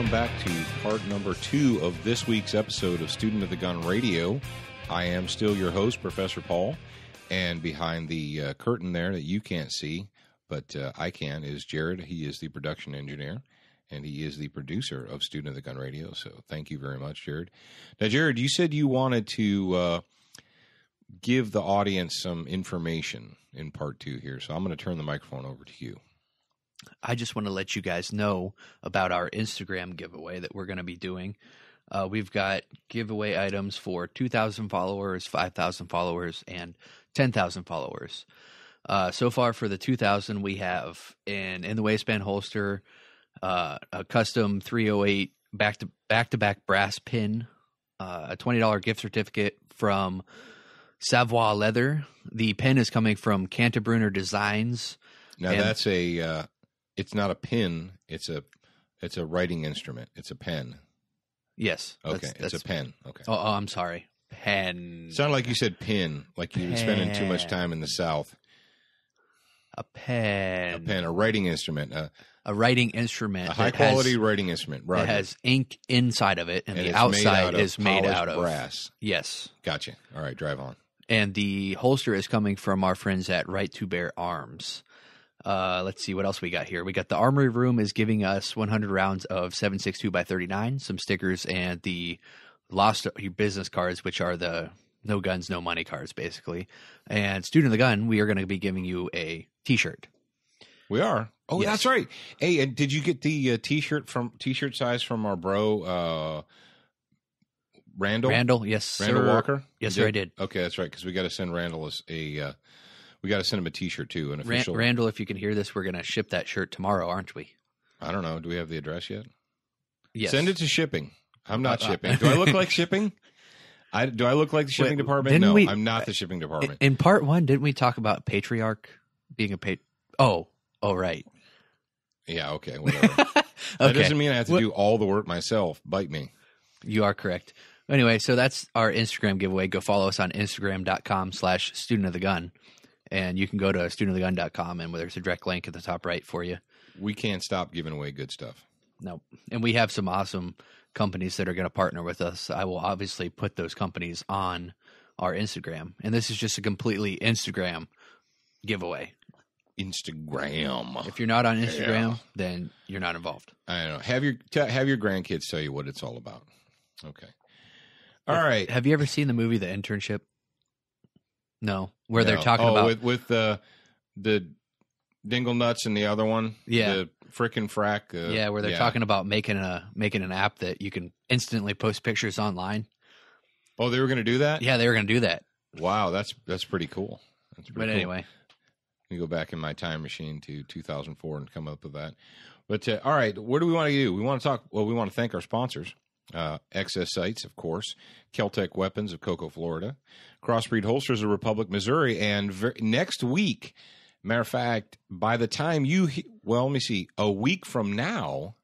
welcome back to part number 2 of this week's episode of Student of the Gun Radio. I am still your host, Professor Paul, and behind the curtain there that you can't see, but I can, is Jared. He is the production engineer, and he is the producer of Student of the Gun Radio, so thank you very much, Jared. Now, Jared, you said you wanted to give the audience some information in part 2 here, so I'm going to turn the microphone over to you. I just want to let you guys know about our Instagram giveaway that we're going to be doing. We've got giveaway items for 2,000 followers, 5,000 followers, and 10,000 followers. So far for the 2,000, we have an in the waistband holster, a custom 308 back-to-back brass pin, a $20 gift certificate from Savoy Leather. The pin is coming from Canterbrunner Designs. Now that's a it's not a pin, it's a writing instrument. It's a pen. Yes. Okay, it's a pen. Okay. Oh, I'm sorry. Pen. Sounded like you said pin, like you were spending too much time in the South. A pen. A pen, a writing instrument. A writing instrument. A high-quality writing instrument. Right. It has ink inside of it, and the outside is made out of brass. Yes. Gotcha. All right, drive on. And the holster is coming from our friends at Right to Bear Arms. Let's see what else we got here. We got the Armory Room is giving us 100 rounds of 7.62 by 39, some stickers, and the Lost Your Business cards, which are the no guns, no money cards, basically. And Student of the Gun, we are going to be giving you a T-shirt. We are. Oh, yes. That's right. Hey, and did you get the T-shirt size from our bro Randall? Randall, yes, Randall sir. Walker. Yes, sir, I did. Okay, that's right. Because we got to send Randall we got to send him a T-shirt too, an official. Randall, if you can hear this, we're going to ship that shirt tomorrow, aren't we? I don't know. Do we have the address yet? Yes. Send it to shipping. I'm not shipping. Do I look like shipping? Do I look like the shipping department? No, I'm not the shipping department. In part 1, didn't we talk about patriarch being a Oh, right. Yeah, okay, whatever. Okay. That doesn't mean I have to do all the work myself. Bite me. You are correct. Anyway, so that's our Instagram giveaway. Go follow us on Instagram.com/studentofthegun. And you can go to studentofthegun.com, and there's a direct link at the top right for you. We can't stop giving away good stuff. No. And we have some awesome companies that are going to partner with us. I will obviously put those companies on our Instagram. And this is just a completely Instagram giveaway. Instagram. If you're not on Instagram, then you're not involved. I don't know. Have your grandkids tell you what it's all about. Okay. All right. Have you ever seen the movie The Internship? No. Where they're talking about with the Dingle Nuts and the other one. Yeah. The frickin' frack. Where they're talking about making an app that you can instantly post pictures online. Oh, they were going to do that? Yeah, they were going to do that. Wow, that's pretty cool. Anyway. Let me go back in my time machine to 2004 and come up with that. But all right, what do we want to do? We want to we want to thank our sponsors. XS Sights, of course, Keltec Weapons of Cocoa, Florida, Crossbreed Holsters of Republic, Missouri, and next week, matter of fact, by the time let me see, a week from now,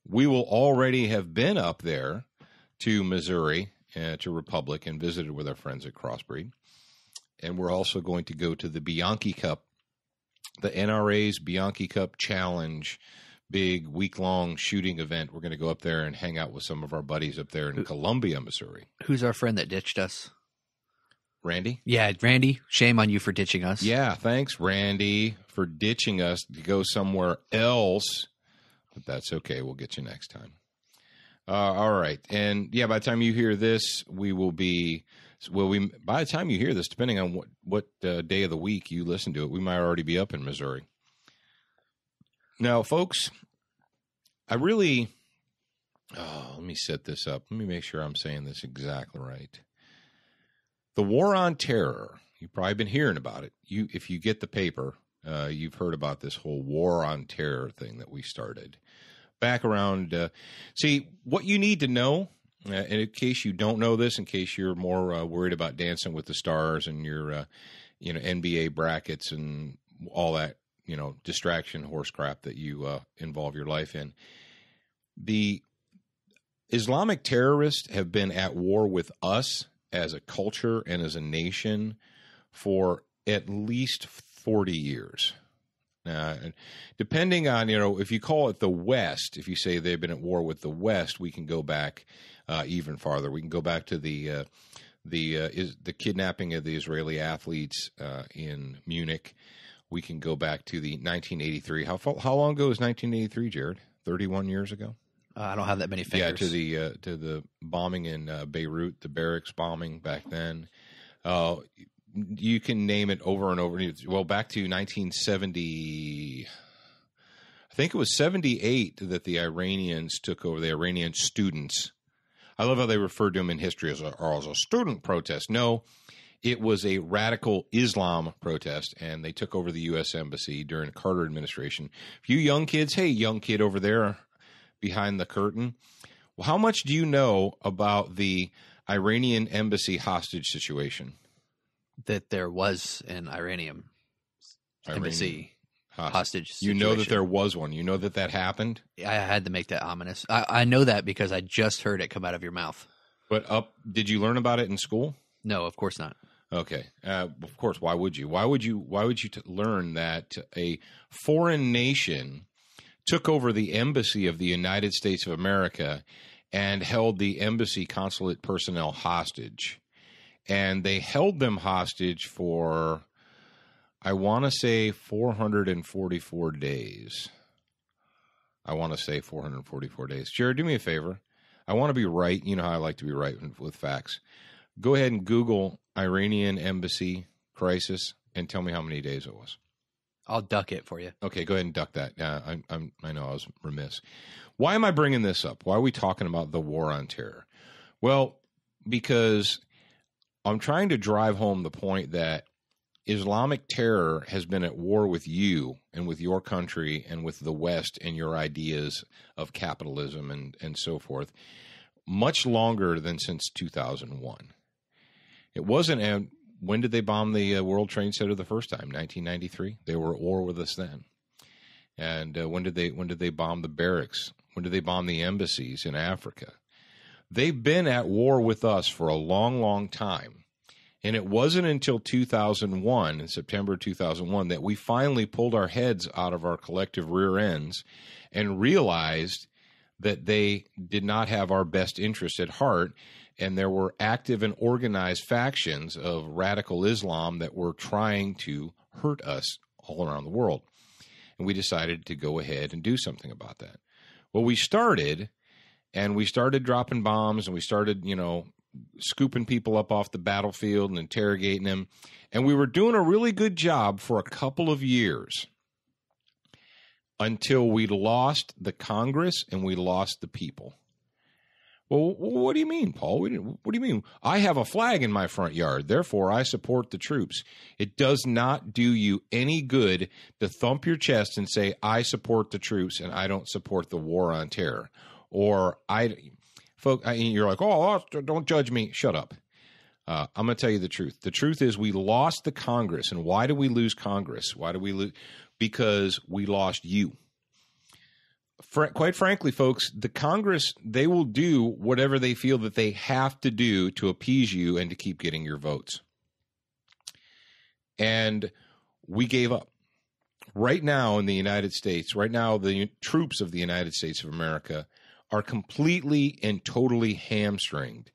we will already have been up there to Missouri, to Republic, and visited with our friends at Crossbreed. And we're also going to go to the Bianchi Cup, the NRA's Bianchi Cup Challenge, big week-long shooting event. We're going to go up there and hang out with some of our buddies up there in Columbia, Missouri. Who's our friend that ditched us? Randy? Yeah, Randy. Shame on you for ditching us. Yeah, thanks, Randy, for ditching us to go somewhere else. But that's okay. We'll get you next time. All right. And, yeah, by the time you hear this, we will be by the time you hear this, depending on what day of the week you listen to it, we might already be up in Missouri. Now, folks, let me set this up. Let me make sure I'm saying this exactly right. The War on Terror, you've probably been hearing about it. If you get the paper, you've heard about this whole War on Terror thing that we started back around. See, what you need to know, and in case you don't know this, in case you're more worried about Dancing with the Stars and your NBA brackets and all that, distraction horse crap that you involve your life in. The Islamic terrorists have been at war with us as a culture and as a nation for at least 40 years. Depending on, if you call it the West, if you say they've been at war with the West, we can go back even farther. We can go back to the kidnapping of the Israeli athletes in Munich. We can go back to the 1983. How long ago was 1983, Jared? 31 years ago? I don't have that many fingers. Yeah, to the bombing in Beirut, the barracks bombing back then. You can name it over and over. Well, back to 1970, I think it was 78 that the Iranians took over, the Iranian students. I love how they referred to them in history as a student protest. No, it was a radical Islam protest, and they took over the U.S. Embassy during the Carter administration. A few young kids, hey, young kid over there behind the curtain, well, how much do you know about the Iranian embassy hostage situation? That there was an Iranian embassy hostage situation. You know that there was one. You know that happened? I had to make that ominous. I know that because I just heard it come out of your mouth. But did you learn about it in school? No, of course not. Okay. Of course, why would you? Why would you learn that a foreign nation took over the embassy of the United States of America and held the embassy consulate personnel hostage? And they held them hostage for, I want to say, 444 days. I want to say 444 days. Jared, do me a favor. I want to be right. You know how I like to be right with facts. Go ahead and Google Iranian embassy crisis and tell me how many days it was. I'll duck it for you. Okay, go ahead and duck that. I know I was remiss. Why am I bringing this up? Why are we talking about the war on terror? Well, because I'm trying to drive home the point that Islamic terror has been at war with you and with your country and with the West and your ideas of capitalism and so forth much longer than since 2001. It wasn't. When did they bomb the World Trade Center the first time? 1993. They were at war with us then. And when did they bomb the barracks? When did they bomb the embassies in Africa? They've been at war with us for a long, long time. And it wasn't until 2001, in September 2001, that we finally pulled our heads out of our collective rear ends and realized that they did not have our best interest at heart. And there were active and organized factions of radical Islam that were trying to hurt us all around the world. And we decided to go ahead and do something about that. Well, we started dropping bombs, and we started, scooping people up off the battlefield and interrogating them. And we were doing a really good job for a couple of years until we lost the Congress and we lost the people. Well, what do you mean, Paul? What do you mean? I have a flag in my front yard, therefore I support the troops. It does not do you any good to thump your chest and say, I support the troops and I don't support the war on terror. Or you're like, oh, don't judge me. Shut up. I'm going to tell you the truth. The truth is we lost the Congress. And why did we lose Congress? Why did we lose? Because we lost you. Quite frankly, folks, the Congress, they will do whatever they feel that they have to do to appease you and to keep getting your votes. And we gave up. Right now in the United States, the troops of the United States of America are completely and totally hamstringed.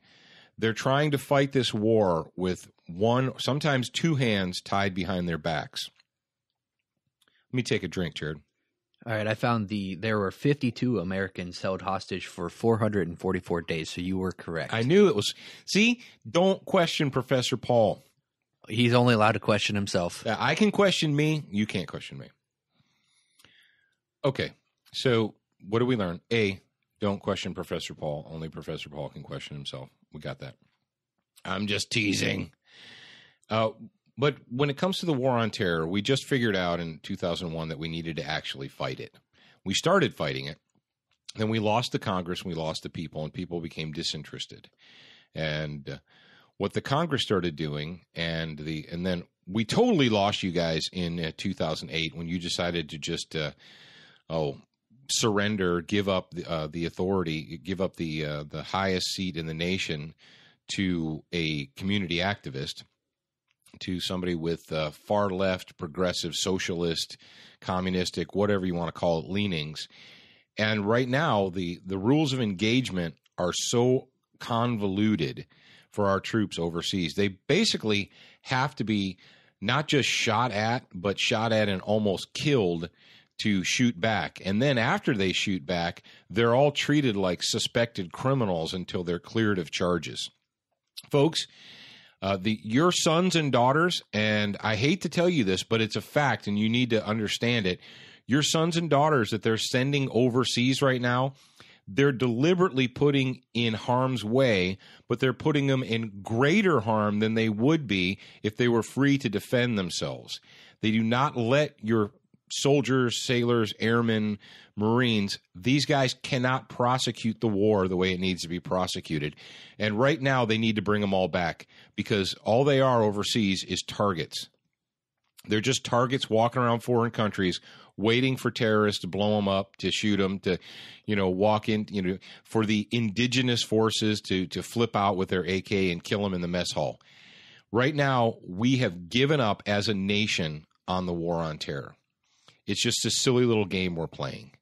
They're trying to fight this war with one, sometimes two hands tied behind their backs. Let me take a drink, Jared. All right, I found there were 52 Americans held hostage for 444 days, so you were correct. I knew it was. See, don't question Professor Paul. He's only allowed to question himself. I can question me. You can't question me. Okay, so what do we learn? A, don't question Professor Paul. Only Professor Paul can question himself. We got that. I'm just teasing. But when it comes to the war on terror, we just figured out in 2001 that we needed to actually fight it. We started fighting it. Then we lost the Congress, and we lost the people, and people became disinterested. And what the Congress started doing, and then we totally lost you guys in 2008 when you decided to just surrender, give up the authority, give up the highest seat in the nation to a community activist. to somebody with far left, progressive, socialist, communistic, whatever you want to call it, leanings. And right now, the rules of engagement are so convoluted for our troops overseas. They basically have to be not just shot at, but shot at and almost killed to shoot back. And then after they shoot back, they're all treated like suspected criminals until they're cleared of charges. Folks, your sons and daughters, and I hate to tell you this, but it's a fact and you need to understand it. Your sons and daughters that they're sending overseas right now, they're deliberately putting in harm's way, but they're putting them in greater harm than they would be if they were free to defend themselves. They do not let your soldiers, sailors, airmen, Marines, these guys cannot prosecute the war the way it needs to be prosecuted. And right now they need to bring them all back because all they are overseas is targets. They're just targets walking around foreign countries waiting for terrorists to blow them up, to shoot them, to, walk in, for the indigenous forces to flip out with their AK and kill them in the mess hall. Right now, we have given up as a nation on the war on terror. It's just a silly little game we're playing.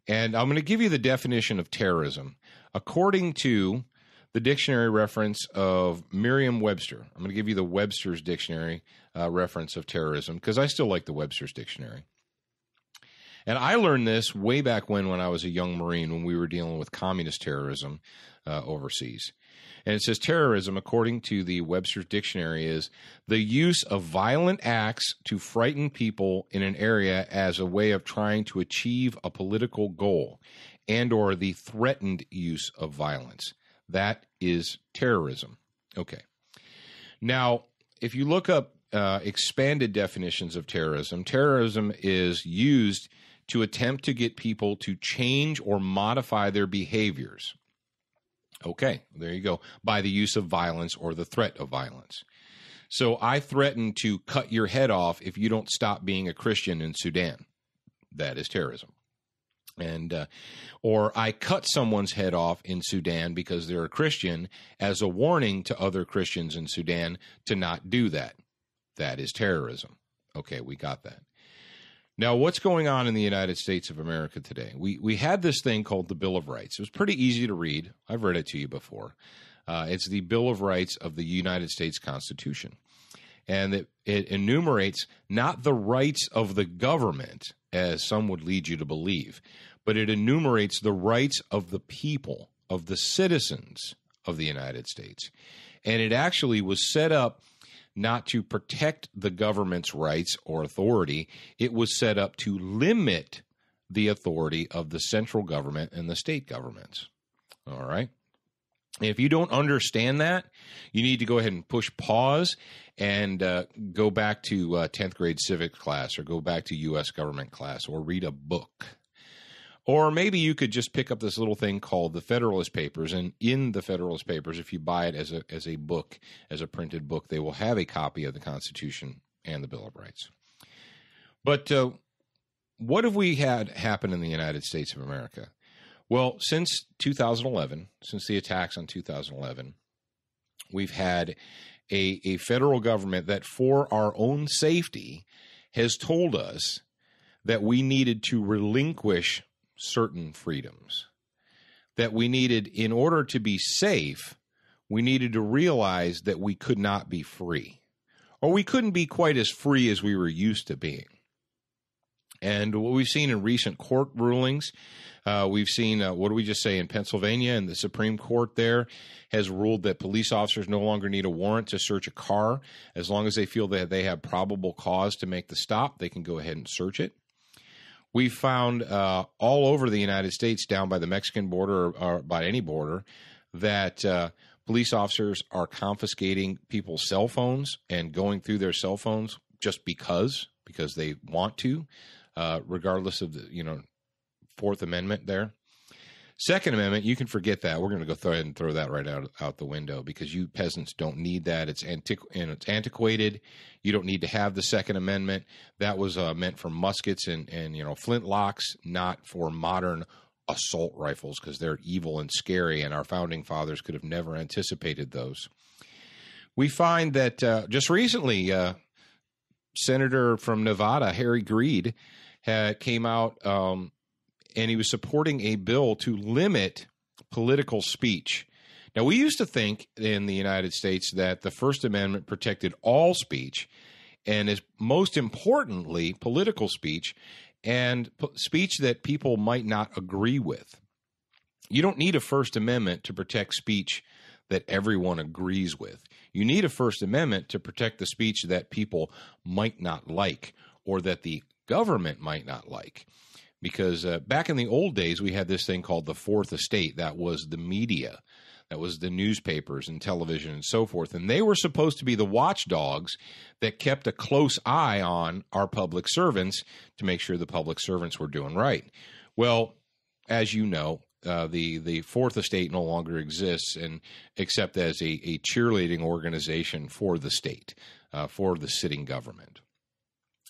And I'm going to give you the definition of terrorism. According to the dictionary reference of Merriam-Webster, I'm going to give you the Webster's dictionary reference of terrorism because I still like the Webster's dictionary. And I learned this way back when I was a young Marine, when we were dealing with communist terrorism overseas. And it says terrorism, according to the Webster's dictionary, is the use of violent acts to frighten people in an area as a way of trying to achieve a political goal and or the threatened use of violence. That is terrorism. Okay. Now, if you look up expanded definitions of terrorism, terrorism is used to attempt to get people to change or modify their behaviors. Okay, there you go. By the use of violence or the threat of violence. So I threaten to cut your head off if you don't stop being a Christian in Sudan. That is terrorism. And or I cut someone's head off in Sudan because they're a Christian as a warning to other Christians in Sudan to not do that. That is terrorism. Okay, we got that. Now, what's going on in the United States of America today? We had this thing called the Bill of Rights. It was pretty easy to read. I've read it to you before. It's the Bill of Rights of the United States Constitution. And it enumerates not the rights of the government, as some would lead you to believe, but it enumerates the rights of the people, of the citizens of the United States. And it actually was set up not to protect the government's rights or authority. It was set up to limit the authority of the central government and the state governments. All right. If you don't understand that, you need to go ahead and push pause and go back to 10th grade civics class or go back to U.S. government class or read a book. Or maybe you could just pick up this little thing called the Federalist Papers, and in the Federalist Papers, if you buy it as a book, as a printed book, they will have a copy of the Constitution and the Bill of Rights. But what have we had happen in the United States of America? Well, since 2011, since the attacks on 2011, we've had a federal government that, for our own safety, has told us that we needed to relinquish certain freedoms, that we needed, in order to be safe, we needed to realize that we could not be free, or we couldn't be quite as free as we were used to being. And what we've seen in recent court rulings, we've seen, what do we just say, in Pennsylvania, and the Supreme Court there has ruled that police officers no longer need a warrant to search a car. As long as they feel that they have probable cause to make the stop, they can go ahead and search it. We found all over the United States, down by the Mexican border or by any border, that police officers are confiscating people's cell phones and going through their cell phones just because they want to, regardless of the Fourth Amendment there. Second Amendment, you can forget that. We're going to go ahead and throw that right out the window because you peasants don't need that. It's antiquated. You don't need to have the Second Amendment. That was meant for muskets and flintlocks, not for modern assault rifles because they're evil and scary, and our founding fathers could have never anticipated those. we find that just recently, Senator from Nevada, Harry Greed, came out and he was supporting a bill to limit political speech. Now, we used to think in the United States that the First Amendment protected all speech, and is most importantly, political speech, and speech that people might not agree with. You don't need a First Amendment to protect speech that everyone agrees with. You need a First Amendment to protect the speech that people might not like, or that the government might not like. Because back in the old days, we had this thing called the Fourth Estate. That was the media. That was the newspapers and television and so forth. And they were supposed to be the watchdogs that kept a close eye on our public servants to make sure the public servants were doing right. Well, as you know, the Fourth Estate no longer exists, and except as a cheerleading organization for the state, for the sitting government.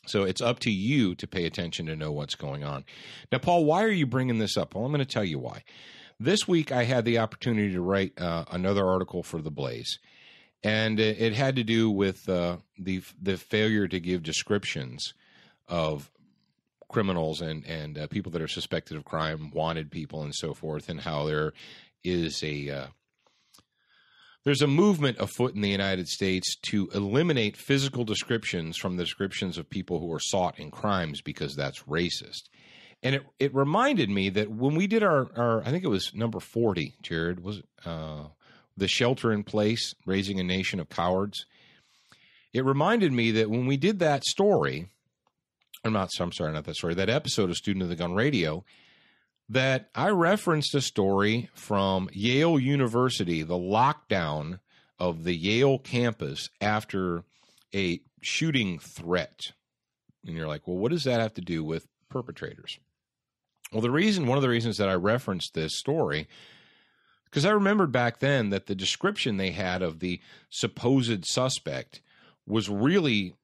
So it's up to you to pay attention to know what's going on. Now, Paul, why are you bringing this up? Well, I'm going to tell you why. This week I had the opportunity to write another article for The Blaze, and it had to do with the failure to give descriptions of criminals and people that are suspected of crime, wanted people, and so forth, and how there is there's a movement afoot in the United States to eliminate physical descriptions from the descriptions of people who are sought in crimes because that's racist. And it reminded me that when we did our I think it was number 40, Jared, was the Shelter in Place, Raising a Nation of Cowards. It reminded me that when we did that story, that episode of Student of the Gun Radio, that I referenced a story from Yale University, the lockdown of the Yale campus after a shooting threat. And you're like, well, what does that have to do with perpetrators? Well, one of the reasons that I referenced this story, because I remembered back then that the description they had of the supposed suspect was really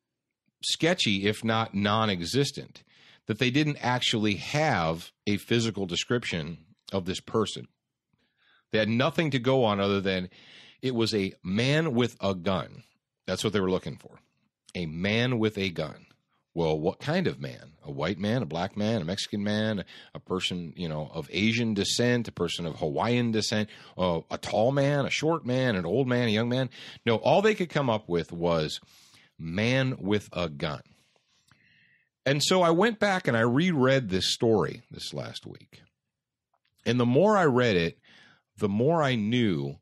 sketchy, if not non-existent, that they didn't actually have a physical description of this person. They had nothing to go on other than it was a man with a gun. That's what they were looking for. A man with a gun. Well, what kind of man? A white man, a black man, a Mexican man, a person, of Asian descent, a person of Hawaiian descent, a tall man, a short man, an old man, a young man? No, all they could come up with was man with a gun. And so I went back and I reread this story this last week. And the more I read it, the more I knew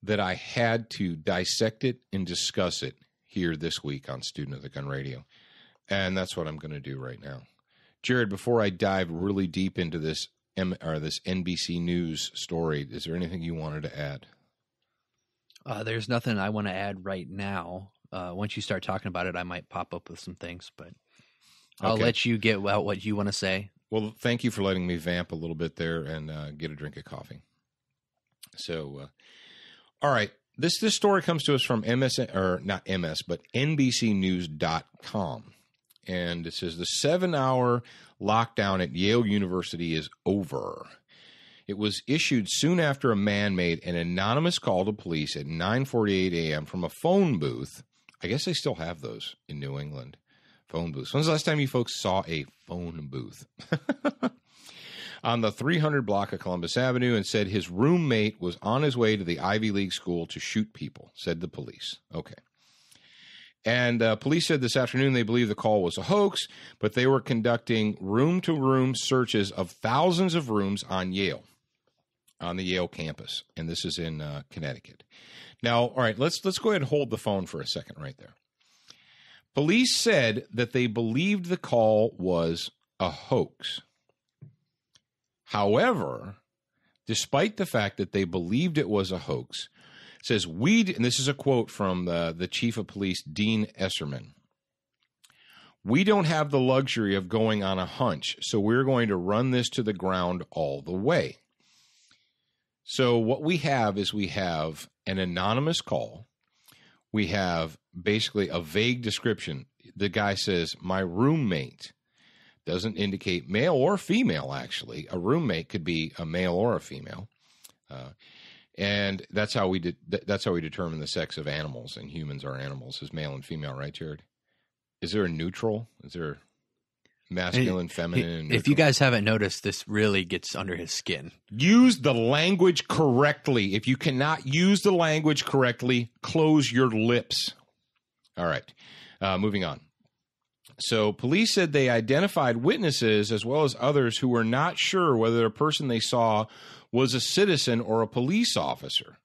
that I had to dissect it and discuss it here this week on Student of the Gun Radio. And that's what I'm going to do right now. Jared, before I dive really deep into this NBC News story, is there anything you wanted to add? There's nothing I want to add right now. Once you start talking about it, I might pop up with some things, but I'll let you get out what you want to say. Well, thank you for letting me vamp a little bit there and get a drink of coffee. So, all right. This story comes to us from NBCnews.com. And it says the 7-hour lockdown at Yale University is over. It was issued soon after a man made an anonymous call to police at 9:48 a.m. from a phone booth. I guess they still have those in New England, phone booths. When's the last time you folks saw a phone booth? On the 300 block of Columbus Avenue, and said his roommate was on his way to the Ivy League school to shoot people, said the police. Okay. And police said this afternoon they believe the call was a hoax, but they were conducting room-to-room searches of thousands of rooms on the Yale campus. And this is in Connecticut. Now, all right, let's go ahead and hold the phone for a second right there. Police said that they believed the call was a hoax. However, despite the fact that they believed it was a hoax, it says, and this is a quote from the chief of police, Dean Esserman, "We don't have the luxury of going on a hunch, so we're going to run this to the ground all the way." So what we have is an anonymous call. We have basically a vague description. The guy says, my roommate. Doesn't indicate male or female, actually. A roommate could be a male or a female. And that's how we determine the sex of animals, and humans are animals, is male and female, right, Jared? Is there a neutral? Is there masculine, feminine, and neutral? If you guys haven't noticed, this really gets under his skin. Use the language correctly. If you cannot use the language correctly, close your lips. All right, moving on. So police said they identified witnesses as well as others who were not sure whether the person they saw was a citizen or a police officer.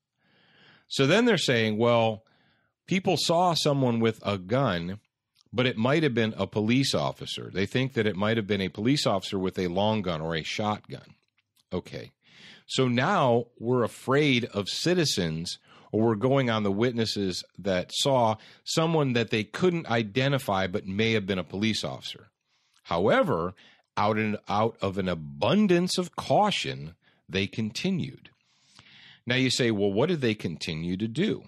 So then they're saying, well, people saw someone with a gun, but it might have been a police officer. They think that it might have been a police officer with a long gun or a shotgun. Okay. So now we're afraid of citizens, or we're going on the witnesses that saw someone that they couldn't identify but may have been a police officer. However, out of an abundance of caution, they continued. Now you say, well, what did they continue to do?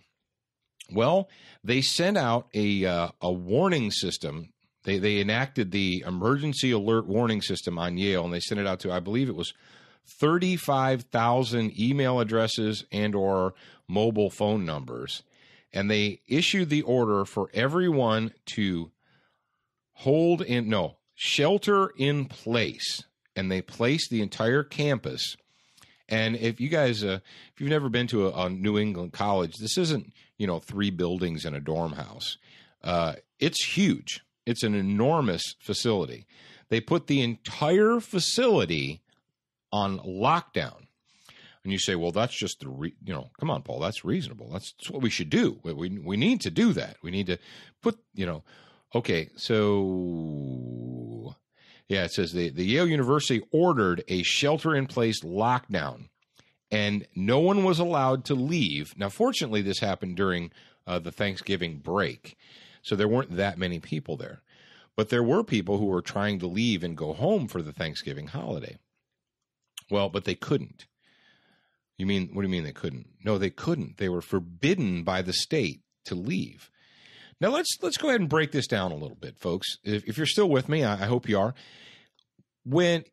Well, they sent out a warning system. They enacted the emergency alert warning system on Yale, and they sent it out to, I believe it was 35,000 email addresses and or mobile phone numbers. And they issued the order for everyone to shelter in place. And they placed the entire campus. And if you guys, if you've never been to a New England college, this isn't, 3 buildings and a dorm house. It's huge. It's an enormous facility. They put the entire facility on lockdown. And you say, well, that's just come on, Paul, that's reasonable. That's what we should do. We need to do that. We need to put, okay, so yeah, it says the Yale University ordered a shelter-in-place lockdown, and no one was allowed to leave. Now, fortunately, this happened during the Thanksgiving break, so there weren't that many people there. But there were people who were trying to leave and go home for the Thanksgiving holiday. Well, but they couldn't. What do you mean they couldn't? No, they couldn't. They were forbidden by the state to leave. Now, let's go ahead and break this down a little bit, folks. If you're still with me, I hope you are. When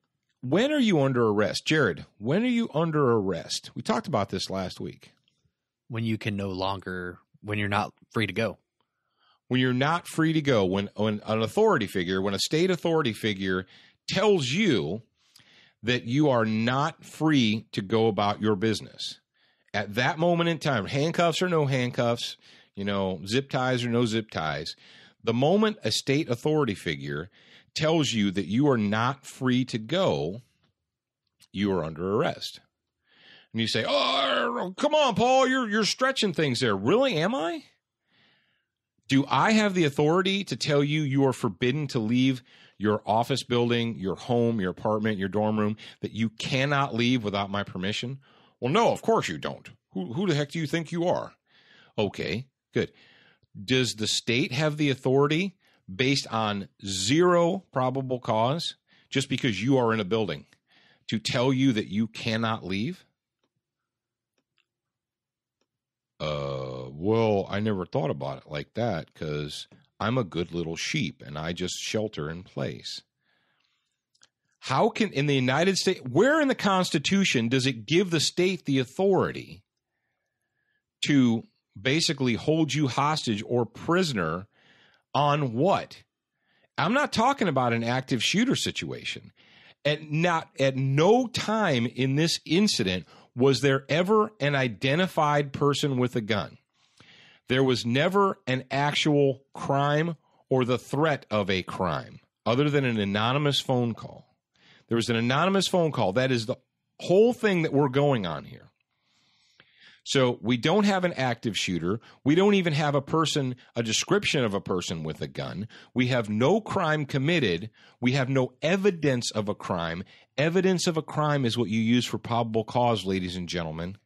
are you under arrest? Jared, when are you under arrest? We talked about this last week. When you're not free to go. When you're not free to go, when an authority figure, when a state authority figure tells you that you are not free to go about your business. At that moment in time, handcuffs or no handcuffs, zip ties or no zip ties, the moment a state authority figure tells you that you are not free to go, you are under arrest. And you say, oh, come on, Paul, you're stretching things there. Really, am I? Do I have the authority to tell you you are forbidden to leave your office building, your home, your apartment, your dorm room, that you cannot leave without my permission? Well, no, of course you don't. Who the heck do you think you are? Okay, good. Does the state have the authority based on zero probable cause, just because you are in a building, to tell you that you cannot leave? Well, I never thought about it like that, because I'm a good little sheep and I just shelter in place. How can, in the United States, where in the Constitution does it give the state the authority to basically hold you hostage or prisoner on what? I'm not talking about an active shooter situation. At no time in this incident was there ever an identified person with a gun. There was never an actual crime or the threat of a crime other than an anonymous phone call. There was an anonymous phone call. That is the whole thing that we're going on here. So we don't have an active shooter. We don't even have a description of a person with a gun. We have no crime committed. We have no evidence of a crime. Evidence of a crime is what you use for probable cause, ladies and gentlemen.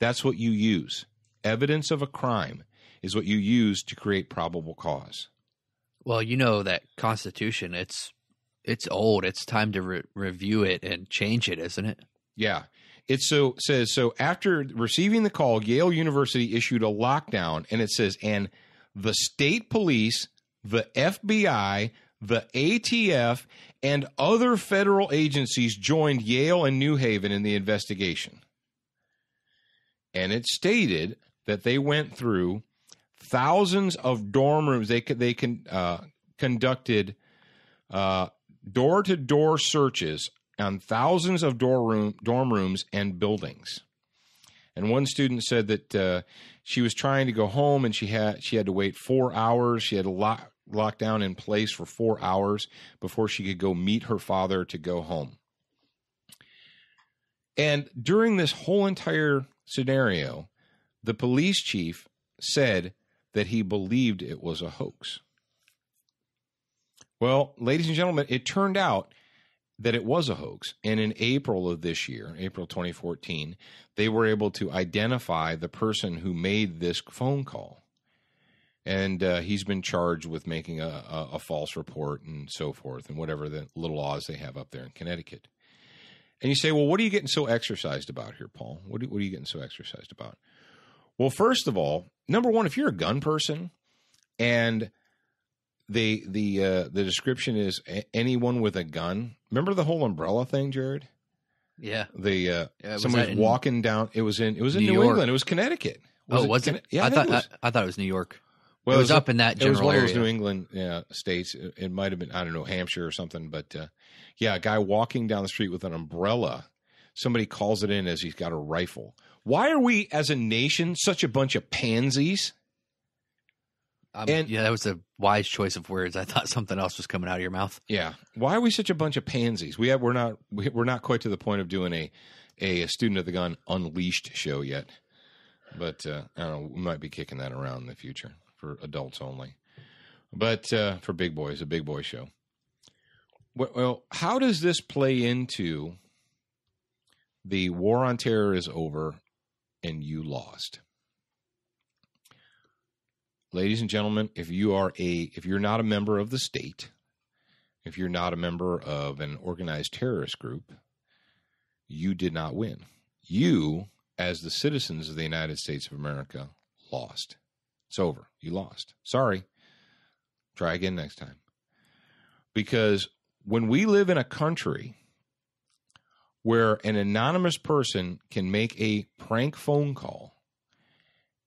That's what you use. Evidence of a crime is what you use to create probable cause. Well, that Constitution, it's old. It's time to review it and change it, isn't it? Yeah. It says, after receiving the call, Yale University issued a lockdown, and it says, and the state police, the FBI, the ATF, and other federal agencies joined Yale and New Haven in the investigation. And it stated that they went through thousands of dorm rooms. They conducted door-to-door searches on thousands of dorm rooms and buildings. And one student said that she was trying to go home, and she had to wait 4 hours. She had to lock down in place for 4 hours before she could go meet her father to go home. And during this whole entire scenario, the police chief said that he believed it was a hoax. Well, ladies and gentlemen, it turned out that it was a hoax. And in April of this year, April 2014, they were able to identify the person who made this phone call. And he's been charged with making a false report and so forth, and whatever the little laws they have up there in Connecticut. And you say, well, what are you getting so exercised about here, Paul? What are you getting so exercised about? Well, first of all, number one, if you're a gun person and the description is anyone with a gun, remember the whole umbrella thing, Jared? Yeah. Somebody's walking down. It was in New England. It was Connecticut. Was it? Yeah, I thought it was New York. Well, it was up in that general area. It was one of those New England states. It might have been, I don't know, Hampshire or something. But, a guy walking down the street with an umbrella. Somebody calls it in as he's got a rifle. Why are we, as a nation, such a bunch of pansies? That was a wise choice of words. I thought something else was coming out of your mouth. Yeah. Why are we such a bunch of pansies? We're not quite to the point of doing a Student of the Gun Unleashed show yet. But, I don't know, we might be kicking that around in the future. For adults only, but for big boys, a big boy show. Well, how does this play into the war on terror is over and you lost? Ladies and gentlemen, if you're not a member of the state, if you're not a member of an organized terrorist group, you did not win. You, as the citizens of the United States of America, lost. It's over. You lost. Sorry. Try again next time. Because when we live in a country where an anonymous person can make a prank phone call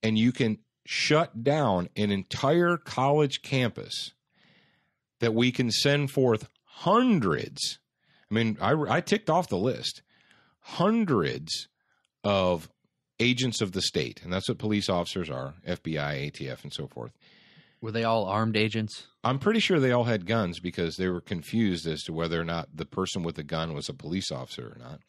and you can shut down an entire college campus, that we can send forth hundreds, I ticked off the list, hundreds of agents of the state, and that's what police officers are, FBI, ATF, and so forth. Were they all armed agents? I'm pretty sure they all had guns because they were confused as to whether or not the person with the gun was a police officer or not.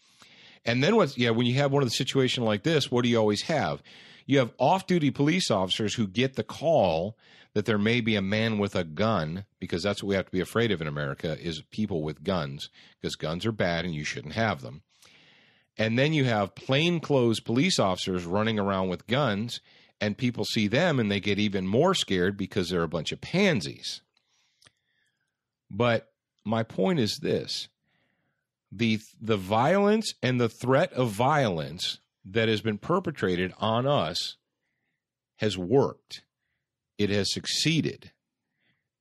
And then when you have one of the situation like this, what do you always have? You have off-duty police officers who get the call that there may be a man with a gun, because that's what we have to be afraid of in America, is people with guns, because guns are bad and you shouldn't have them. And then you have plainclothes police officers running around with guns, and people see them and they get even more scared because they're a bunch of pansies. But my point is this. The violence and the threat of violence that has been perpetrated on us has worked. It has succeeded.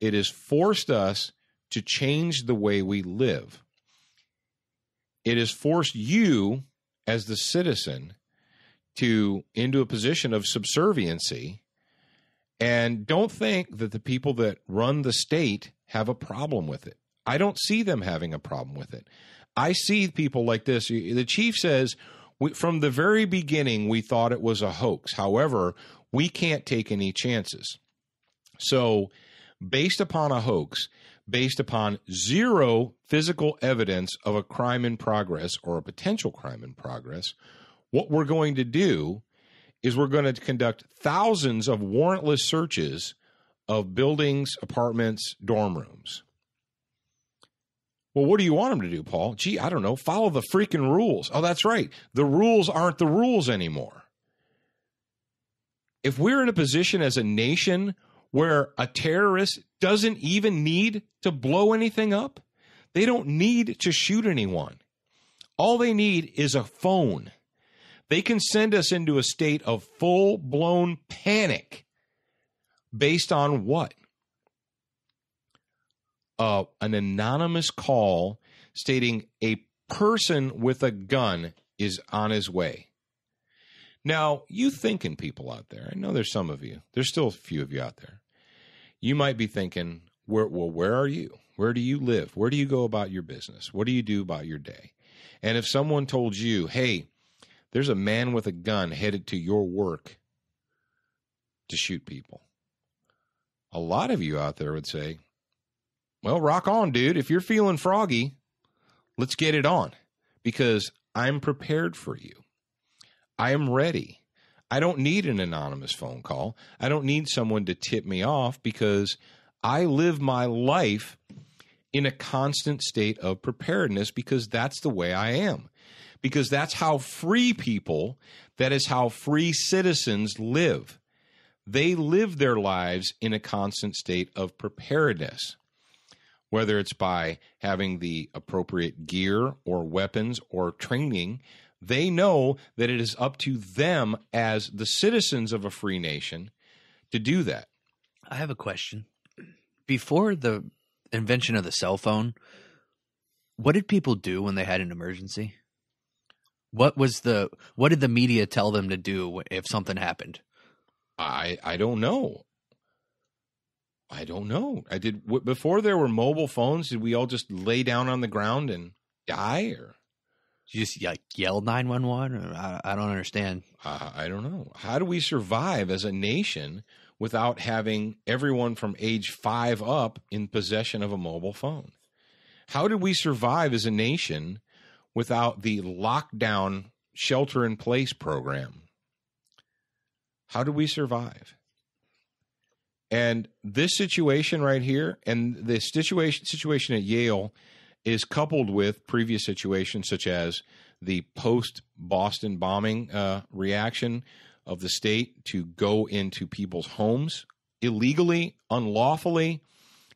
It has forced us to change the way we live. It has forced you, as the citizen, into a position of subserviency. And don't think that the people that run the state have a problem with it. I don't see them having a problem with it. I see people like this. The chief says, from the very beginning, we thought it was a hoax. However, we can't take any chances. So, based upon a hoax, based upon zero physical evidence of a crime in progress or a potential crime in progress, what we're going to do is we're going to conduct thousands of warrantless searches of buildings, apartments, dorm rooms. Well, what do you want them to do, Paul? Gee, I don't know. Follow the freaking rules. Oh, that's right. The rules aren't the rules anymore. If we're in a position as a nation where a terrorist doesn't even need to blow anything up, they don't need to shoot anyone. All they need is a phone. They can send us into a state of full-blown panic based on what? An anonymous call stating a person with a gun is on his way. Now, you thinking people out there, I know there's some of you. There's still a few of you out there. You might be thinking, where are you? Where do you live? Where do you go about your business? What do you do about your day? And if someone told you, hey, there's a man with a gun headed to your work to shoot people, a lot of you out there would say, well, rock on, dude. If you're feeling froggy, let's get it on, because I'm prepared for you. I am ready. I don't need an anonymous phone call. I don't need someone to tip me off, because I live my life in a constant state of preparedness, because that's the way I am. Because that's how free people, that is how free citizens live. They live their lives in a constant state of preparedness, whether it's by having the appropriate gear or weapons or training. They know that it is up to them as the citizens of a free nation to do that. I have a question. Before the invention of the cell phone, what did people do when they had an emergency? What did the media tell them to do if something happened? I don't know. Before there were mobile phones, did we all just lay down on the ground and die, or You just yell 911? I don't understand. I don't know. How do we survive as a nation without having everyone from age 5 up in possession of a mobile phone? How did we survive as a nation without the lockdown shelter-in-place program? How did we survive? And this situation right here, and the situation at Yale, is coupled with previous situations such as the post-Boston bombing reaction of the state to go into people's homes illegally, unlawfully,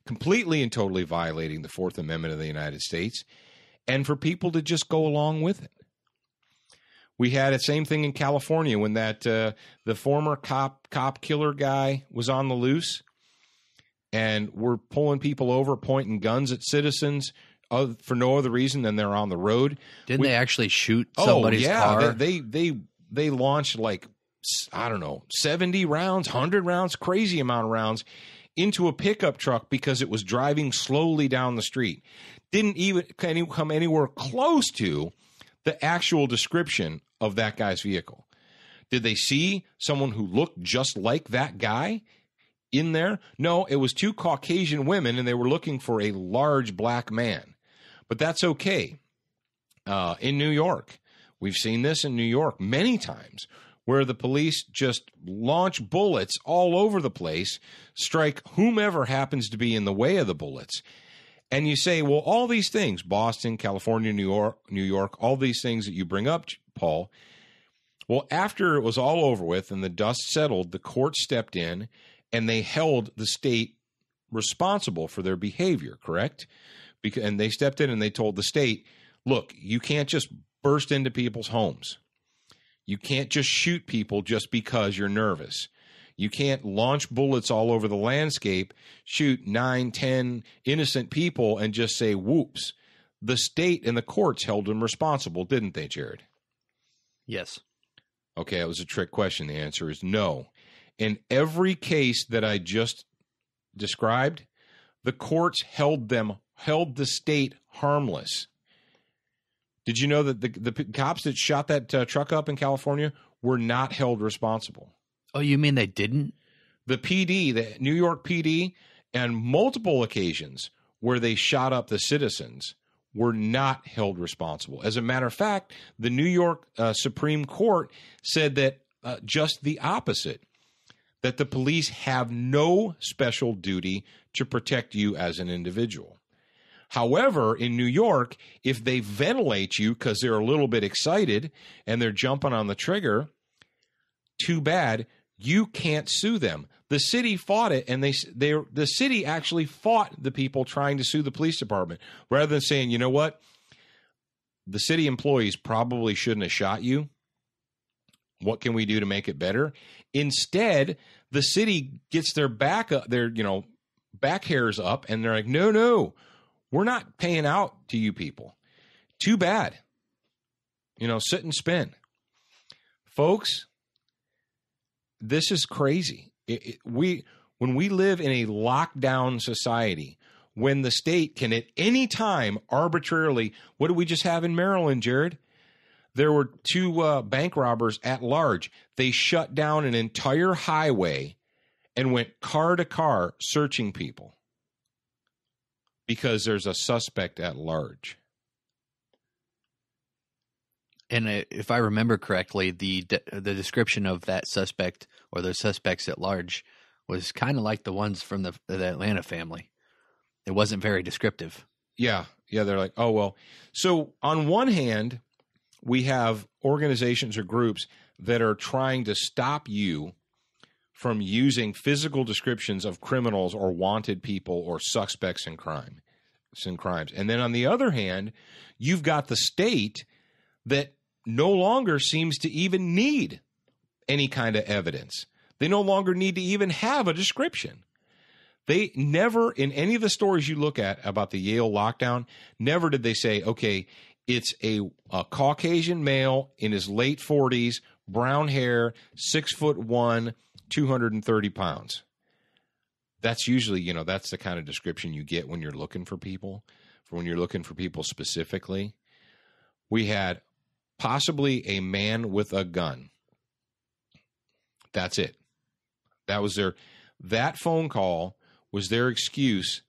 completely and totally violating the Fourth Amendment of the United States, and for people to just go along with it. We had the same thing in California when that the former cop killer guy was on the loose, and we're pulling people over, pointing guns at citizens for no other reason than they're on the road. Didn't they actually shoot somebody's car? They launched 70 rounds, 100 rounds, crazy amount of rounds into a pickup truck because it was driving slowly down the street. Didn't even come anywhere close to the actual description of that guy's vehicle. Did they see someone who looked just like that guy in there? No, it was 2 Caucasian women, and they were looking for a large black man. But that's okay. In New York, we've seen this in New York many times, where the police just launch bullets all over the place, strike whomever happens to be in the way of the bullets. And you say, well, all these things, Boston, California, New York, all these things that you bring up, Paul, well, after it was all over with and the dust settled, the court stepped in and they held the state responsible for their behavior, correct? And they stepped in and they told the state, look, you can't just burst into people's homes. You can't just shoot people just because you're nervous. You can't launch bullets all over the landscape, shoot 9, 10 innocent people, and just say, whoops. The state and the courts held them responsible, didn't they, Jared? Yes. Okay, that was a trick question. The answer is no. In every case that I just described, the courts held the state harmless. Did you know that the cops that shot that truck up in California were not held responsible? Oh, you mean they didn't? The PD, the New York PD, on multiple occasions where they shot up the citizens were not held responsible. As a matter of fact, the New York Supreme Court said that just the opposite, that the police have no special duty to protect you as an individual. However, in New York, if they ventilate you because they're a little bit excited and they're jumping on the trigger, too bad. You can't sue them. The city fought it, and the city actually fought the people trying to sue the police department, rather than saying, you know what, the city employees probably shouldn't have shot you. What can we do to make it better? Instead, the city gets their back hairs up, and they're like, no, we're not paying out to you people. Too bad. Sit and spin. Folks, this is crazy. When we live in a lockdown society, when the state can at any time arbitrarily, what do we just have in Maryland, Jared? There were 2 bank robbers at large. They shut down an entire highway and went car to car searching people because there's a suspect at large. And if I remember correctly, the description of that suspect or those suspects at large was kind of like the ones from the Atlanta family. It wasn't very descriptive. Yeah. They're like, oh, well. So on one hand, we have organizations or groups that are trying to stop you from using physical descriptions of criminals or wanted people or suspects in crimes. And then on the other hand, you've got the state that no longer seems to even need any kind of evidence. They no longer need to even have a description. They never, in any of the stories you look at about the Yale lockdown, never did they say, okay, it's a Caucasian male in his late 40s, brown hair, 6'1", 230 pounds. That's usually, that's the kind of description you get when you're looking for people, specifically. We had possibly a man with a gun. That's it. That phone call was their excuse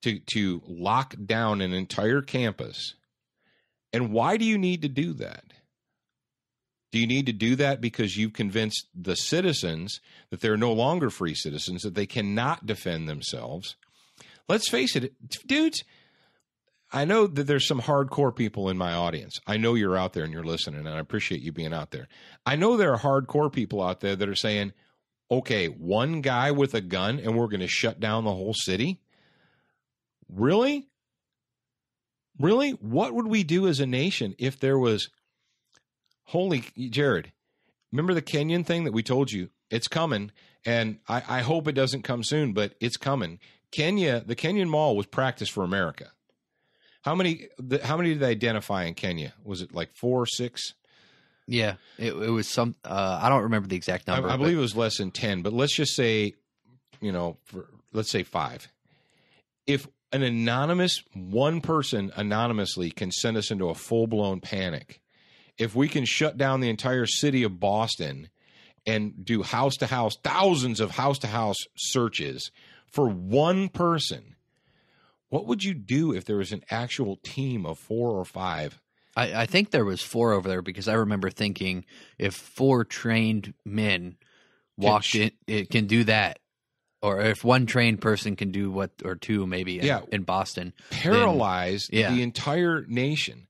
to lock down an entire campus. And why do you need to do that? Do you need to do that because you've convinced the citizens that they're no longer free citizens, that they cannot defend themselves? Let's face it, dudes, I know that there's some hardcore people in my audience. I know you're out there and you're listening, and I appreciate you being out there. I know there are hardcore people out there that are saying, okay, one guy with a gun and we're going to shut down the whole city? Really? Really? What would we do as a nation if there was, Jared, remember the Kenyan thing that we told you? It's coming, and I hope it doesn't come soon, but it's coming. The Kenyan Mall was practice for America. How many did they identify in Kenya? Was it like 4 or 6? Yeah, it was some. I don't remember the exact number. I believe it was less than 10, but let's just say, let's say 5. If one person anonymously can send us into a full-blown panic, if we can shut down the entire city of Boston and do house-to-house, thousands of house-to-house searches for one person, what would you do if there was an actual team of 4 or 5? I think there was 4 over there because I remember thinking if 4 trained men walked in, it can do that. Or if one trained person can do what, or 2 maybe in Boston. Paralyze the entire nation.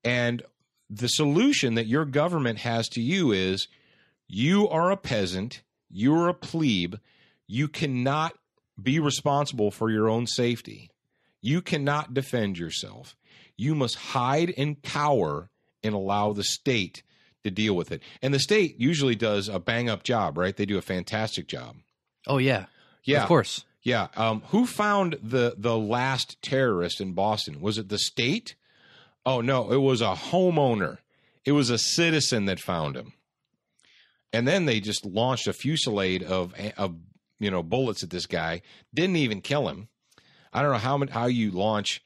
And the solution that your government has to you is you are a peasant, you're a plebe, you cannot be responsible for your own safety. You cannot defend yourself. You must hide and cower and allow the state to deal with it. And the state usually does a bang-up job, right? They do a fantastic job. Oh, yeah. Of course. Yeah. Who found the last terrorist in Boston? Was it the state? Oh, no, it was a homeowner. It was a citizen that found him. And then they just launched a fusillade of bullets at this guy. Didn't even kill him. I don't know how you launch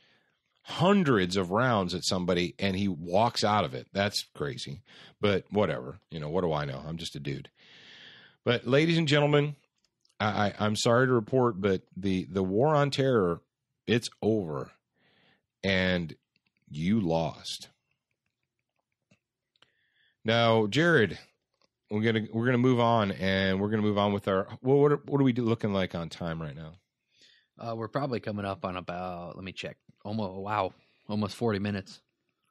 hundreds of rounds at somebody and he walks out of it. That's crazy. But whatever. What do I know? I'm just a dude. But ladies and gentlemen, I'm sorry to report, but the war on terror, it's over. And you lost. Now, Jared, we're gonna move on, and we're gonna move on with our. Well, what are we looking like on time right now? We're probably coming up on about. Let me check. Almost 40 minutes.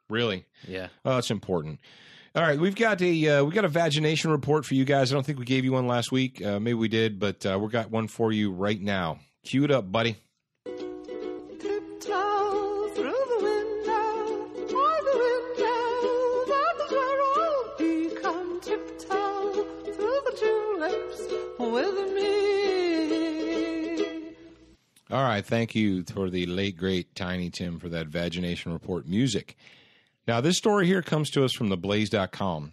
Really? Yeah. Oh, that's important. All right, we've got a vagination report for you guys. I don't think we gave you one last week. Maybe we did, but we got one for you right now. Cue it up, buddy. Tiptoe through the window, by the window, that is where I'll be. Come tiptoe through the tulips with me. All right, thank you for the late, great Tiny Tim for that vagination report music. Now, this story here comes to us from theblaze.com,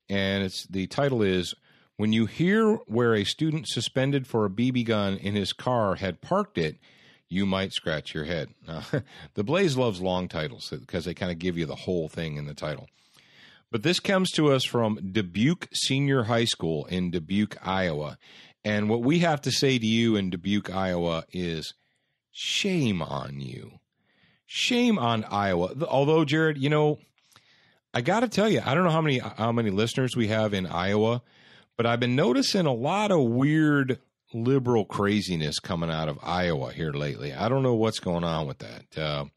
and the title is, When you hear where a student suspended for a BB gun in his car had parked it, you might scratch your head. The Blaze loves long titles because they kind of give you the whole thing in the title. But this comes to us from Dubuque Senior High School in Dubuque, Iowa. And what we have to say to you in Dubuque, Iowa is shame on you. Shame on Iowa. Although, Jared, you know, I got to tell you, I don't know how many listeners we have in Iowa, but I've been noticing a lot of weird liberal craziness coming out of Iowa here lately. I don't know what's going on with that.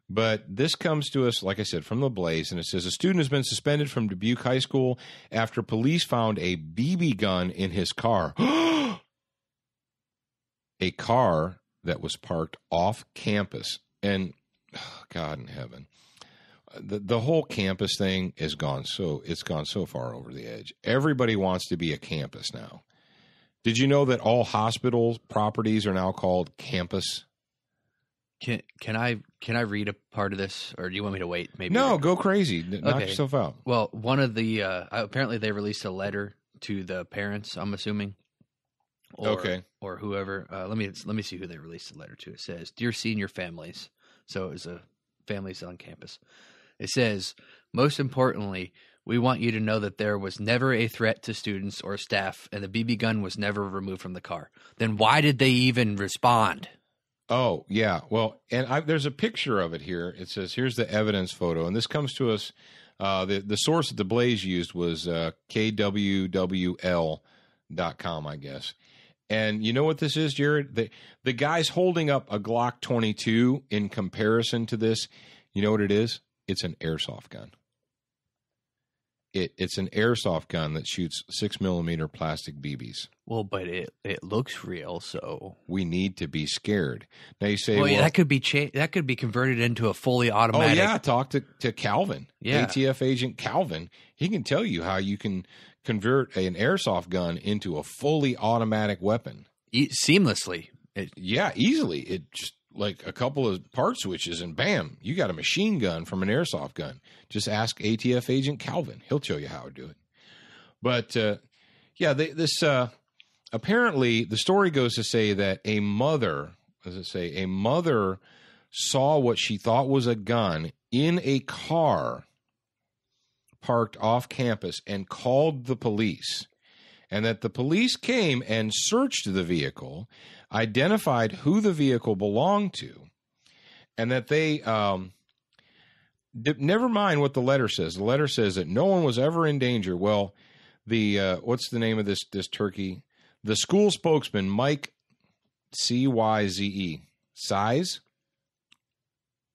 But this comes to us, like I said, from the Blaze, and it says a student has been suspended from Dubuque High School after police found a BB gun in his car. A car that was parked off campus. And God in heaven, the whole campus thing it's gone so far over the edge. Everybody wants to be a campus now. Did you know that all hospital properties are now called campus? Can I read a part of this, or do you want me to wait? Maybe no, go crazy. Knock yourself out. Well, one of the apparently they released a letter to the parents. I'm assuming. Or whoever. Let me see who they released the letter to. It says, "Dear senior families." So it was a families on campus. It says, "Most importantly, we want you to know that there was never a threat to students or staff, and the BB gun was never removed from the car." Then why did they even respond? Oh, yeah. Well, and there's a picture of it here. It says, here's the evidence photo. And this comes to us, the source that the Blaze used was kwwl.com, I guess. And you know what this is, Jared? The guy's holding up a Glock 22 in comparison to this. You know what it is? It's an airsoft gun. It's an airsoft gun that shoots 6mm plastic BBs. Well, but it looks real, so we need to be scared. Now you say, well that could be that could be converted into a fully automatic. Oh yeah, talk to Calvin, ATF agent Calvin. He can tell you how you can convert an airsoft gun into a fully automatic weapon seamlessly. Easily. It just like a couple of part switches and bam, you got a machine gun from an airsoft gun. Just ask ATF agent Calvin. He'll show you how to do it. But apparently the story goes to say that a mother saw what she thought was a gun in a car parked off campus and called the police, and that the police came and searched the vehicle, identified who the vehicle belonged to, and that they never mind what the letter says. The letter says that no one was ever in danger. Well, the what's the name of this turkey? The school spokesman, Mike Cyze. Size?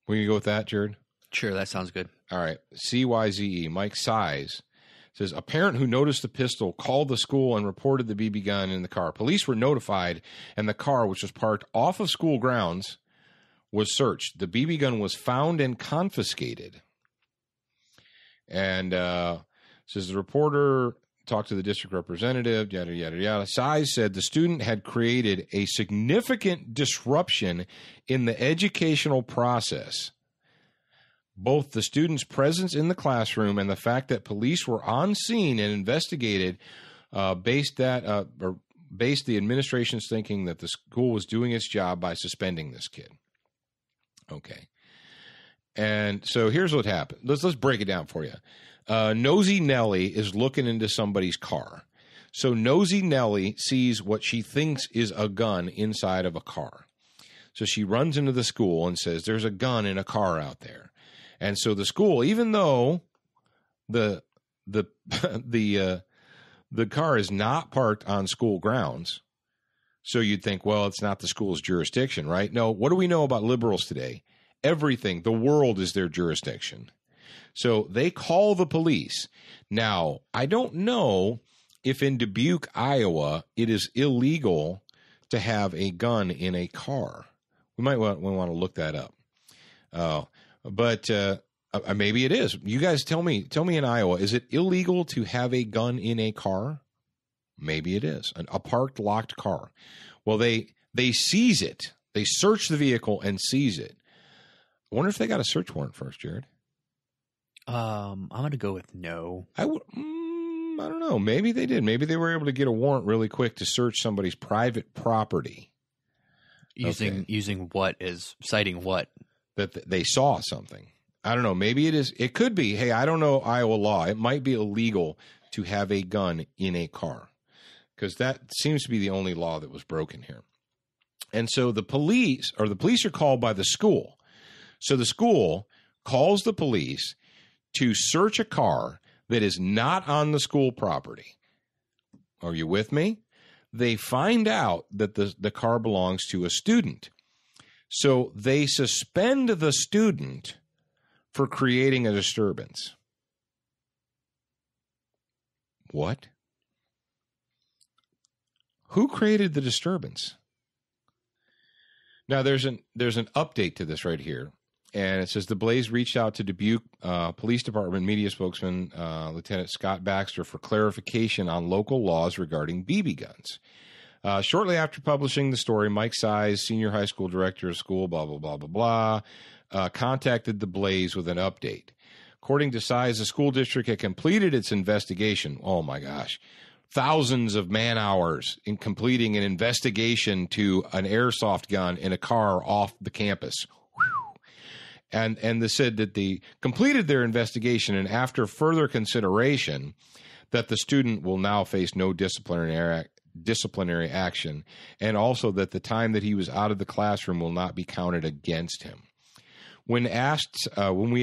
We can go with that, Jared? Sure, that sounds good. All right. Cyze, Mike Size, says a parent who noticed the pistol called the school and reported the BB gun in the car. Police were notified, and the car, which was parked off of school grounds, was searched. The BB gun was found and confiscated. And says the reporter talked to the district representative, yada, yada, yada. Size said the student had created a significant disruption in the educational process. Both the student's presence in the classroom and the fact that police were on scene and investigated based the administration's thinking that the school was doing its job by suspending this kid. Okay. And so here's what happened. Let's break it down for you. Nosy Nellie is looking into somebody's car. So Nosy Nellie sees what she thinks is a gun inside of a car. So she runs into the school and says, there's a gun in a car out there. And so the school, even though the car is not parked on school grounds, so you'd think, well, it's not the school's jurisdiction, right? No, what do we know about liberals today? Everything, the world is their jurisdiction. So they call the police. Now, I don't know if in Dubuque, Iowa, it is illegal to have a gun in a car. We might want to look that up. But maybe it is. You guys tell me in Iowa, is it illegal to have a gun in a car? Maybe it is. A parked, locked car. Well, they seize it. They search the vehicle and seize it. I wonder if they got a search warrant first, Jared. I'm going to go with no. I would. I don't know. Maybe they did. Maybe they were able to get a warrant really quick to search somebody's private property. Using what is citing what? That they saw something. I don't know. Maybe it is. It could be. Hey, I don't know Iowa law. It might be illegal to have a gun in a car because that seems to be the only law that was broken here. And so the police are called by the school. So the school calls the police to search a car that is not on the school property. Are you with me? They find out that the car belongs to a student. So they suspend the student for creating a disturbance. What? Who created the disturbance? Now, there's an update to this right here. And it says the Blaze reached out to Dubuque Police Department media spokesman Lieutenant Scott Baxter for clarification on local laws regarding BB guns. Shortly after publishing the story, Mike Size, senior high school director of school, blah, blah, blah, blah, blah, contacted the Blaze with an update. According to Size, the school district had completed its investigation. Oh, my gosh. Thousands of man hours in completing an investigation to an airsoft gun in a car off the campus. And they said that they completed their investigation, and after further consideration, that the student will now face no disciplinary action, and also that the time that he was out of the classroom will not be counted against him. When we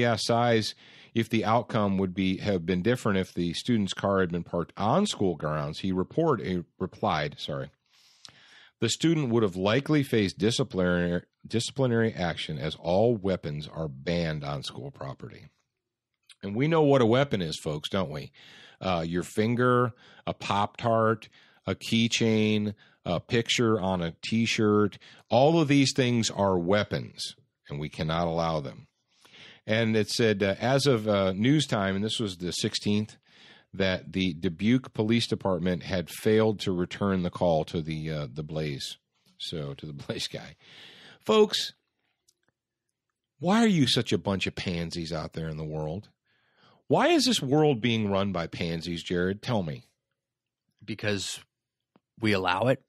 asked Size if the outcome would have been different if the student's car had been parked on school grounds, he replied, the student would have likely faced disciplinary action as all weapons are banned on school property. And we know what a weapon is, folks, don't we? Your finger, a Pop-Tart, a keychain, a picture on a T-shirt. All of these things are weapons, and we cannot allow them. And it said, as of news time, and this was the 16th, that the Dubuque Police Department had failed to return the call to the Blaze. So, to the Blaze guy. Folks, why are you such a bunch of pansies out there in the world? Why is this world being run by pansies, Jared? Tell me. Because we allow it?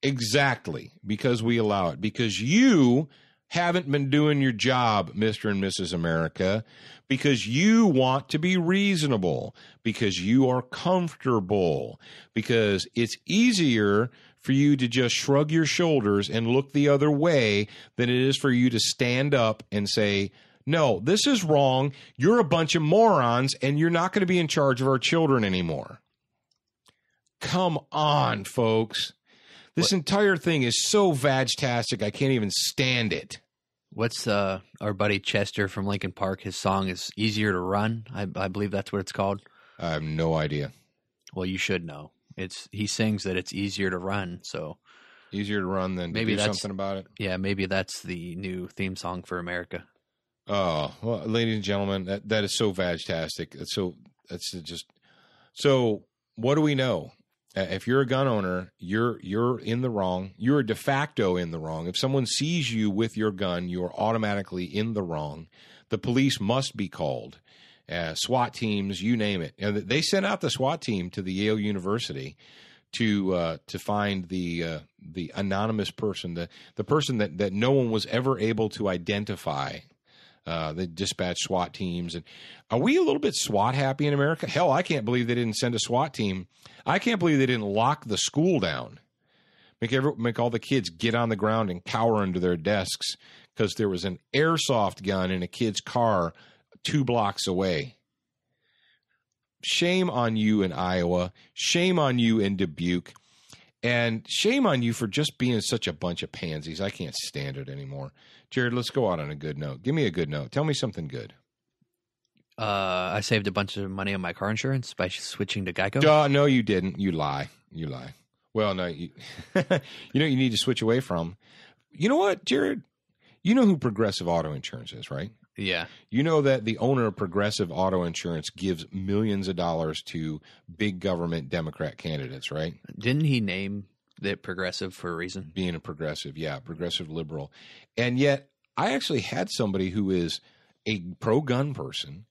Exactly. Because we allow it. Because you haven't been doing your job, Mr. and Mrs. America, because you want to be reasonable, because you are comfortable, because it's easier for you to just shrug your shoulders and look the other way than it is for you to stand up and say, no, this is wrong. You're a bunch of morons, and you're not going to be in charge of our children anymore. Come on, folks. This entire thing is so vag-tastic, I can't even stand it. What's our buddy Chester from Lincoln Park? His song is Easier to Run. I believe that's what it's called. I have no idea. Well, you should know. He sings that it's easier to run, so easier to run than to do something about it. Yeah, maybe that's the new theme song for America. Oh, well, ladies and gentlemen, that is so vag-tastic. So what do we know? If you're a gun owner, you're in the wrong. You're de facto in the wrong. If someone sees you with your gun, you are automatically in the wrong. The police must be called. SWAT teams, you name it. They sent out the SWAT team to the Yale University to find the anonymous person, the person that no one was ever able to identify. They dispatched SWAT teams. And are we a little bit SWAT happy in America? Hell, I can't believe they didn't send a SWAT team. I can't believe they didn't lock the school down. Make all the kids get on the ground and cower under their desks because there was an airsoft gun in a kid's car 2 blocks away. Shame on you in Iowa. Shame on you in Dubuque. And shame on you for just being such a bunch of pansies. I can't stand it anymore. Jared, let's go out on a good note. Give me a good note. Tell me something good. I saved a bunch of money on my car insurance by switching to Geico. No, you didn't. You lie. Well, no, you know what you need to switch away from? You know what, Jared? You know who Progressive Auto Insurance is, right? Yeah. You know that the owner of Progressive Auto Insurance gives millions of dollars to big government Democrat candidates, right? Didn't he name it Progressive for a reason? Being a progressive, yeah, progressive liberal. And yet I actually had somebody who is a pro-gun person,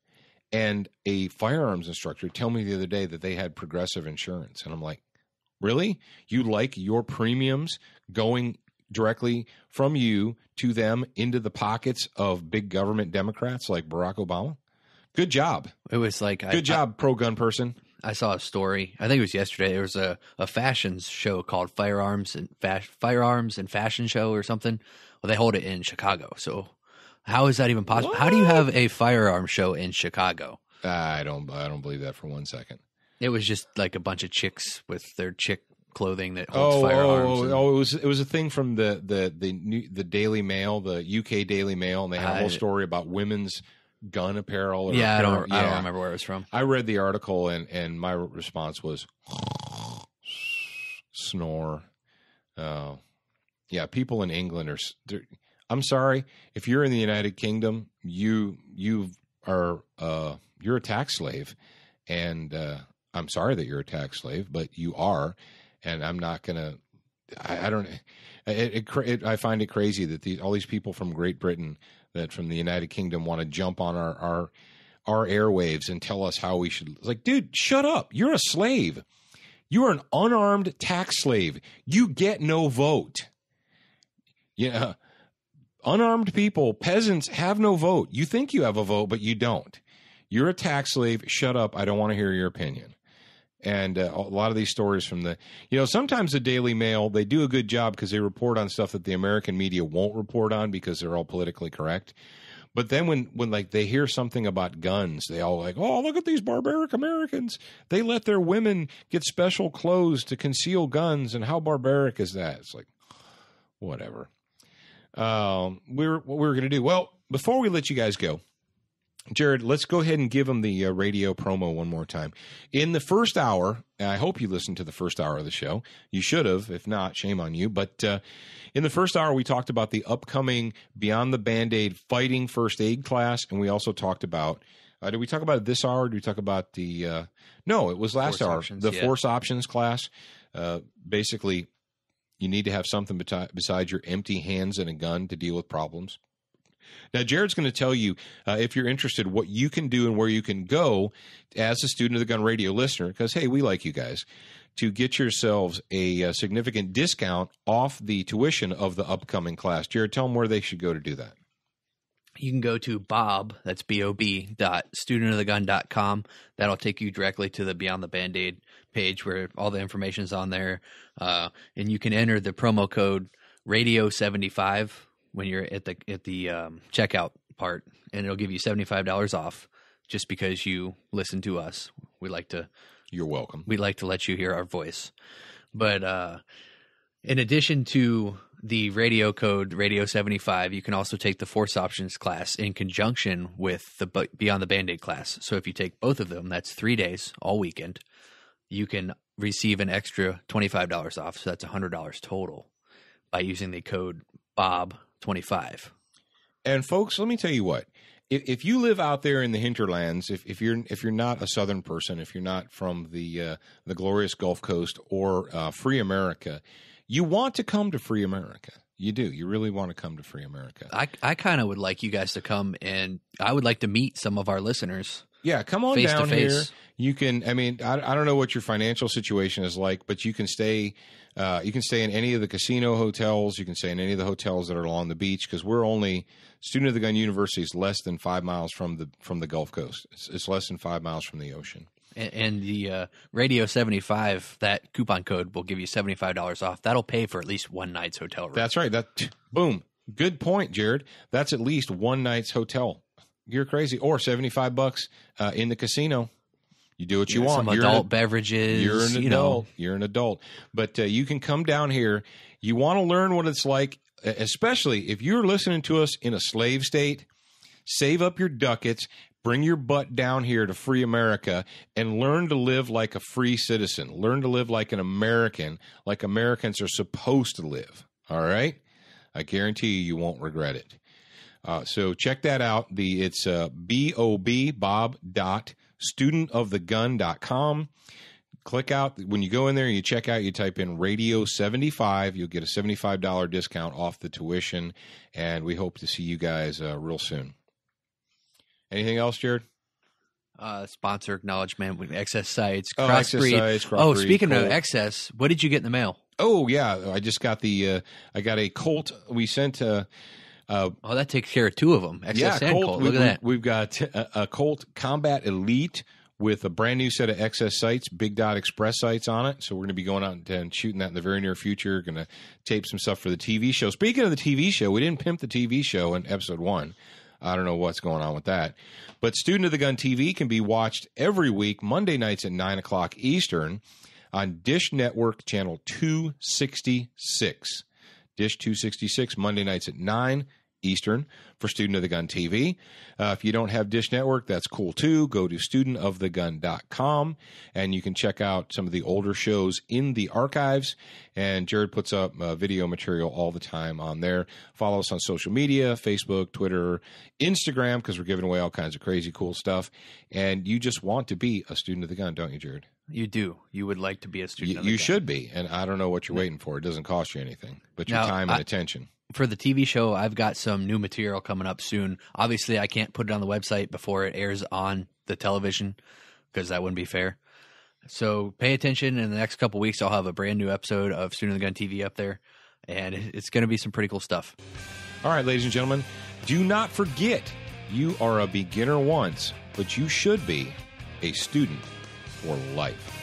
and a firearms instructor tell me the other day that they had Progressive insurance. And I'm like, really? You like your premiums going directly from you to them into the pockets of big government Democrats like Barack Obama? Good job. It was like Good job, pro-gun person. I saw a story. I think it was yesterday. There was a fashion show called Firearms and Fashion Show or something. Well, they hold it in Chicago. So how is that even possible? What? How do you have a firearm show in Chicago? I don't believe that for 1 second. It was just like a bunch of chicks with their chick clothing that holds firearms. It was a thing from the Daily Mail, the UK Daily Mail, and they had a whole story about women's gun apparel. Or I don't remember where it was from. I read the article and my response was snore. Yeah, people in England are. I'm sorry, if you're in the United Kingdom, you are you're a tax slave, and I'm sorry that you're a tax slave, but you are, and I'm not gonna. I don't. I find it crazy that all these people from Great Britain, that from the United Kingdom, want to jump on our airwaves and tell us how we should. It's like, dude, shut up! You're a slave. You are an unarmed tax slave. You get no vote. Yeah, unarmed people, peasants have no vote. You think you have a vote, but you don't. You're a tax slave. Shut up! I don't want to hear your opinion. And a lot of these stories from sometimes the Daily Mail, they do a good job because they report on stuff that the American media won't report on because they're all politically correct. But then when like they hear something about guns, they all like, oh, look at these barbaric Americans. They let their women get special clothes to conceal guns. And how barbaric is that? It's like, whatever. What we're going to do. Well, before we let you guys go, Jared, let's go ahead and give them the radio promo one more time. In the first hour, and I hope you listened to the first hour of the show. You should have. If not, shame on you. But in the first hour, we talked about the upcoming Beyond the Band-Aid fighting first aid class, and we also talked about did we talk about it this hour? Or did we talk about the no, it was last hour. Force options class. Basically, you need to have something besides your empty hands and a gun to deal with problems. Now, Jared's going to tell you, if you're interested, what you can do and where you can go as a Student of the Gun radio listener, because, hey, we like you guys, to get yourselves a significant discount off the tuition of the upcoming class. Jared, tell them where they should go to do that. You can go to Bob, that's B-O-B, studentofthegun.com. That'll take you directly to the Beyond the Band-Aid page where all the information's on there. And you can enter the promo code Radio75 when you're at the checkout part, and it'll give you $75 off just because you listen to us. You're welcome. We'd like to let you hear our voice. But in addition to the radio code Radio75, you can also take the Force Options class in conjunction with the Beyond the Band-Aid class. So if you take both of them, that's 3 days, all weekend, you can receive an extra $25 off. So that's $100 total by using the code BOB25. And folks, let me tell you what. If you live out there in the hinterlands, if you're not a Southern person, if you're not from the glorious Gulf Coast or Free America, you want to come to Free America. You do. You really want to come to Free America. I kind of would like you guys to come, and I would like to meet some of our listeners. Yeah, come on face down to face. here. You can. I mean, I don't know what your financial situation is like, but you can stay. You can stay in any of the casino hotels. You can stay in any of the hotels that are along the beach because we're only Student of the Gun University is less than 5 miles from the Gulf Coast. It's less than 5 miles from the ocean. And the Radio 75, that coupon code will give you $75 off. That'll pay for at least one night's hotel room. That's right. Boom. Good point, Jared. That's at least one night's hotel. You're crazy. Or $75 in the casino. You do what you want. Some adult beverages. You're an adult. You're an adult. But you can come down here. You want to learn what it's like, especially if you're listening to us in a slave state. Save up your ducats. Bring your butt down here to Free America and learn to live like a free citizen. Learn to live like an American, like Americans are supposed to live. All right? I guarantee you won't regret it. So check that out. It's bob.studentofthegun.com. Click out. When you go in there, you check out, you type in Radio 75. You'll get a $75 discount off the tuition, and we hope to see you guys real soon. Anything else, Jared? Sponsor acknowledgement with Excess Sites, Oh, Crossbreed. Excess Sites, Oh, Crossbreed, speaking of Colt. Excess, what did you get in the mail? Oh yeah, I just got I got a Colt. We sent Oh, that takes care of two of them. Excess and Colt. Look at that. We've got a Colt Combat Elite with a brand new set of Excess sights, Big Dot Express sights on it. So we're going to be going out and shooting that in the very near future. Going to tape some stuff for the TV show. Speaking of the TV show, we didn't pimp the TV show in episode 1. I don't know what's going on with that. But Student of the Gun TV can be watched every week, Monday nights at 9 o'clock Eastern on Dish Network Channel 266. Dish 266, Monday nights at 9 Eastern for Student of the Gun TV. If you don't have Dish Network, that's cool too. Go to studentofthegun.com and you can check out some of the older shows in the archives. And Jared puts up video material all the time on there. Follow us on social media, Facebook, Twitter, Instagram, because we're giving away all kinds of crazy cool stuff. And you just want to be a student of the gun, don't you, Jared? You do. You would like to be a student of the You gun. should be. And I don't know what you're waiting for. It doesn't cost you anything, but your Now, time and attention. For the TV show, I've got some new material coming up soon. Obviously, I can't put it on the website before it airs on the television because that wouldn't be fair. So pay attention. In the next couple weeks, I'll have a brand new episode of Student of the Gun TV up there, and it's going to be some pretty cool stuff. All right, ladies and gentlemen, do not forget you are a beginner once, but you should be a student for life.